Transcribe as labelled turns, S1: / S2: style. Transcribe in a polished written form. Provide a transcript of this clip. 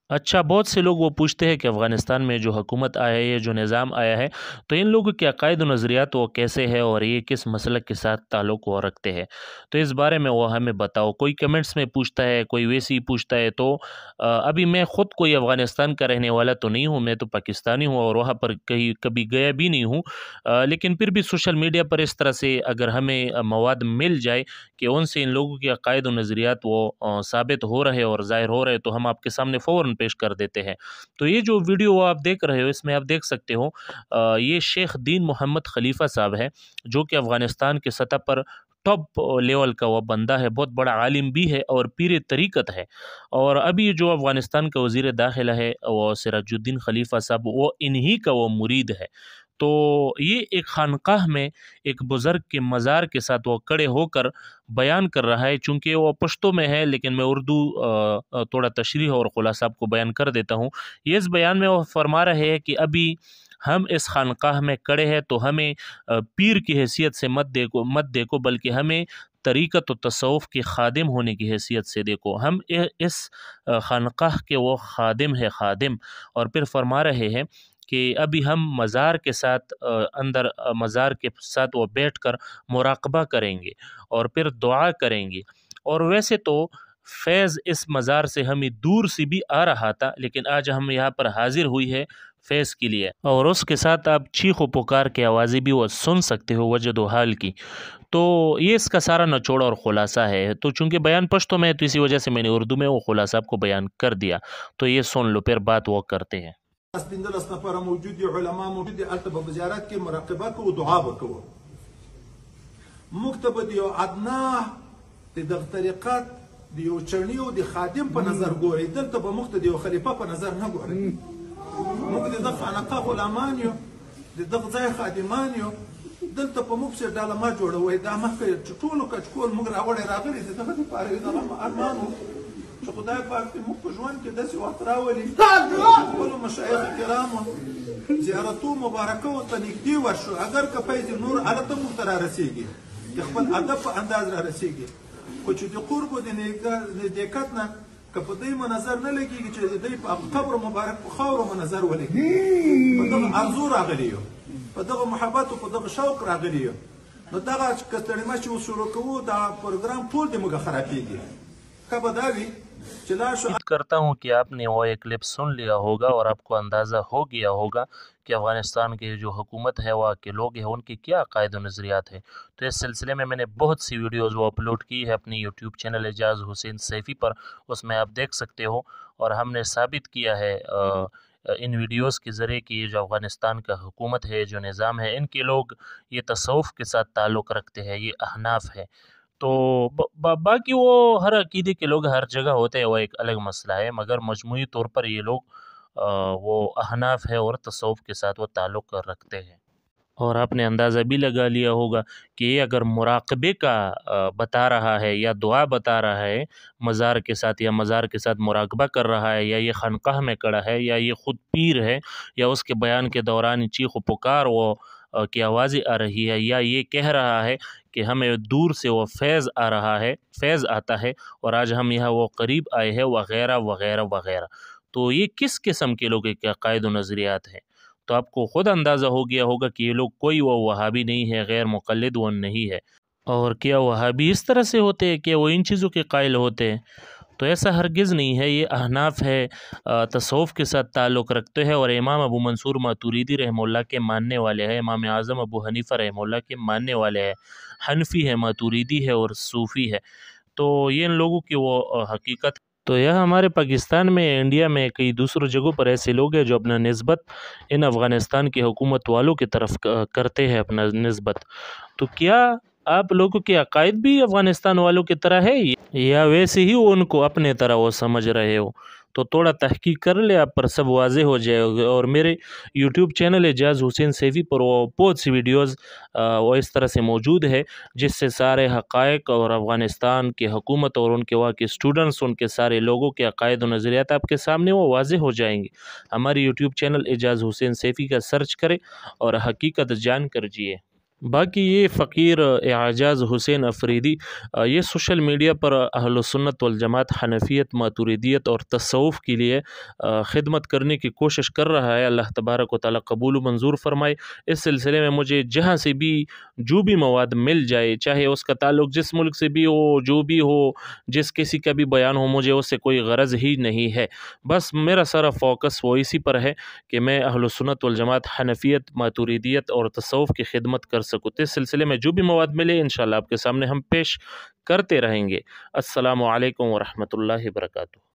S1: अच्छा, बहुत से लोग वो पूछते हैं कि अफ़गानिस्तान में जो हुकूमत आया है, ये जो निज़ाम आया है, तो इन लोगों के अक़ायद व नज़रियात वो कैसे है और ये किस मसलक के साथ ताल्लुक़ वो रखते हैं? तो इस बारे में वो हमें बताओ। कोई कमेंट्स में पूछता है, कोई वैसे ही पूछता है। तो अभी मैं ख़ुद कोई अफ़गानिस्तान का रहने वाला तो नहीं हूँ, मैं तो पाकिस्तानी हूँ और वहाँ पर कहीं कभी गया भी नहीं हूँ। लेकिन फिर भी सोशल मीडिया पर इस तरह से अगर हमें मवाद मिल जाए कि उनसे इन लोगों के अक़ायद व नज़रियात वो साबित हो रहे और ज़ाहिर हो रहे, तो हम आपके सामने फ़ौरन पेश कर देते हैं। तो ये जो वीडियो आप देख रहे हो, इसमें आप देख सकते हो ये शेख दीन मोहम्मद खलीफ़ा साहब है, जो कि अफ़गानिस्तान की सतह पर टॉप लेवल का वो बंदा है, बहुत बड़ा आलिम भी है और पीर तरीक़त है। और अभी जो अफ़गानिस्तान का वज़ीर दाख़िला है, वो सिराजुद्दीन खलीफ़ा साहब, वो इन्हीं का वो मुरीद है। तो ये एक ख़ानक़ाह में एक बुज़ुर्ग के मज़ार के साथ वो खड़े होकर बयान कर रहा है। चूँकि वो पश्तो में है, लेकिन मैं उर्दू थोड़ा तशरीह और ख़ुलासा आपको बयान कर देता हूँ। ये इस बयान में वो फ़रमा रहे हैं कि अभी हम इस ख़ानक़ाह में खड़े हैं, तो हमें पीर की हैसियत से मत देखो, बल्कि हमें तरीक़त व तसव्वुफ़ के ख़ादिम होने की हैसियत से देखो। हम इस ख़ानक़ाह के वो ख़ादिम है, ख़ादिम। और फिर फ़रमा रहे हैं कि अभी हम मज़ार के साथ अंदर मज़ार के साथ वो बैठकर मुराक़बा करेंगे और फिर दुआ करेंगे। और वैसे तो फ़ैज़ इस मज़ार से हमें दूर से भी आ रहा था, लेकिन आज हम यहाँ पर हाज़िर हुई है फ़ैज़ के लिए, और उसके साथ आप चीख व पुकार की आवाज़ें भी वो सुन सकते हो वजद व हाल की। तो ये इसका सारा निचोड़ और ख़ुलासा है। तो चूँकि बयान पश्तो में है, तो इसी वजह से मैंने उर्दू में वो ख़ुलासा आपको बयान कर दिया। तो ये सुन लो, फिर बात वो करते हैं।
S2: موجود دي علما موجود دي الته په زیارت کې مراقبه کوو دعا وکړو مکتب دی او ادنا د طریقات دی او چرنی او د خادم په نظر ګوري دلته په مخته دی او خلیفہ په نظر نه ګوري موږ د خانقاه علمان یو د ځای خادمان یو دلته په موږ سره ډاله ما جوړوي دا مخکې ټولو کچکول موږ راغلي دي دغه لپاره د ارمانو چې خدای پاک دې موږ په ژوند کې داسې وخت راولي خپلو مشایخ کرامو زیارتو مبارکه ورته نږدې ورشو اگر که فیض نور هلته موږ ته رارسېږي د خپل ادب په انداز رارسېږي خو چې د قرب و د نزدېکت نه که په دوی مو نظر نه لګېږي چې د دوی په قبر مبارک په خاورو مو نظر ولګي په دغه ارزو راغلي یو په دغه محبت او په دغه شوق راغلي یو نو دغه کستړیمه چې اوس شروع کوو دا پروګرام ټول د موږ خرابېږي که به دا وي
S1: उम्मीद करता हूँ कि आपने वो एक क्लिप सुन लिया होगा और आपको अंदाज़ा हो गया होगा कि अफ़गानिस्तान की जो हुकूमत है, वहाँ के लोग हैं, उनके क्या अक़ायद व नज़रियात हैं। तो इस सिलसिले में मैंने बहुत सी वीडियोज़ वो अपलोड की है अपनी यूट्यूब चैनल एजाज़ हुसैन सैफ़ी पर, उसमें आप देख सकते हो। और हमने साबित किया है इन वीडियोज़ के ज़रिए कि ये जो अफ़गानिस्तान का हुकूमत है, जो निज़ाम है, इनके लोग ये तसव्वुफ़ के साथ ताल्लुक़ रखते हैं, ये अहनाफ़ है। तो बाकी वो हर अक़ीदे के लोग हर जगह होते हैं, वो एक अलग मसला है, मगर मजमूई तौर पर ये लोग वो अहनाफ़ है और तसव्वुफ़ के साथ वो ताल्लुक़ रखते हैं। और आपने अंदाज़ा भी लगा लिया होगा कि ये अगर मुराक़बे का बता रहा है या दुआ बता रहा है मज़ार के साथ, या मज़ार के साथ मुराक़बा कर रहा है, या ये ख़ानक़ाह में खड़ा है, या ये ख़ुद पीर है, या उसके बयान के दौरान चीख व पुकार वो की आवाज़ें आ रही है, या ये कह रहा है कि हमें दूर से वो फ़ैज़ आ रहा है, फ़ैज़ आता है और आज हम यहाँ वो करीब आए हैं, वग़ैरह वग़ैरह वग़ैरह। तो ये किस किस्म के लोगों के अक़ायद व नज़रियात हैं। तो आपको ख़ुद अंदाज़ा हो गया होगा कि ये लोग कोई वो वहाबी नहीं है, गैर मुक़ल्लिद वो नहीं है। और क्या वहाबी इस तरह से होते हैं कि वो इन चीज़ों के कायल होते हैं? तो ऐसा हरगिज़ नहीं है। ये अहनाफ़ है, तसव्वुफ़ के साथ ताल्लुक़ रखते हैं और इमाम अबू मंसूर मातुरीदी रहमहुल्लाह के मानने वाले हैं, इमाम आज़म अबू हनीफ़ा रहमहुल्लाह के मानने वाले हैं, हनफ़ी है, मातुरीदी है और सूफ़ी है। तो ये इन लोगों की वो हकीकत। तो यह हमारे पाकिस्तान में, इंडिया में, कई दूसरों जगहों पर ऐसे लोग हैं जो अपना निस्बत इन अफ़गानिस्तान की हुकूमत वालों की तरफ करते हैं अपना निस्बत। तो क्या आप लोगों के अक़ायद भी अफ़गानिस्तान वालों की तरह है, या वैसे ही वो उनको अपने तरह वो समझ रहे हो? तो थोड़ा तहक़ीक़ कर ले आप पर सब वाज़ेह हो जाएगा। और मेरे यूट्यूब चैनल एजाज़ हुसैन सैफ़ी पर वो बहुत सी वीडियोज़ वो इस तरह से मौजूद है, जिससे सारे हक़ाइक़ और अफ़गानिस्तान की हुकूमत और उनके वहाँ के स्टूडेंट्स, उनके सारे लोगों के अक़ायद व नज़रियात आपके सामने वो वाज़ेह हो जाएंगे। हमारे यूट्यूब चैनल एजाज़ हुसैन सैफ़ी का सर्च करें और हकीकत जान कर जिए। باقی یہ فقیر اعجاز حسین افریدی یہ سوشل میڈیا پر اہل سنت والجماعت، حنفیت، ماتوریدیت اور تصوف کے لیے خدمت کرنے کی کوشش کر رہا ہے۔ اللہ تبارک و تعالیٰ قبول و منظور فرمائے۔ اس سلسلے میں مجھے جہاں سے بھی جو بھی مواد مل جائے، چاہے اس کا تعلق جس ملک سے بھی ہو، جو بھی ہو، جس کسی کا بھی بیان ہو، مجھے اس سے کوئی غرض ہی نہیں ہے۔ بس میرا سارا فوکس وہ اسی پر ہے کہ میں اہل سنت والجماعت، حنفیت، ماتوریدیت اور تصوف کی خدمت کر سکوں۔ تو اس سلسلے میں جو بھی مواد ملے انشاءاللہ آپ کے سامنے ہم پیش کرتے رہیں گے۔ السلام علیکم ورحمۃ اللہ وبرکاتہ۔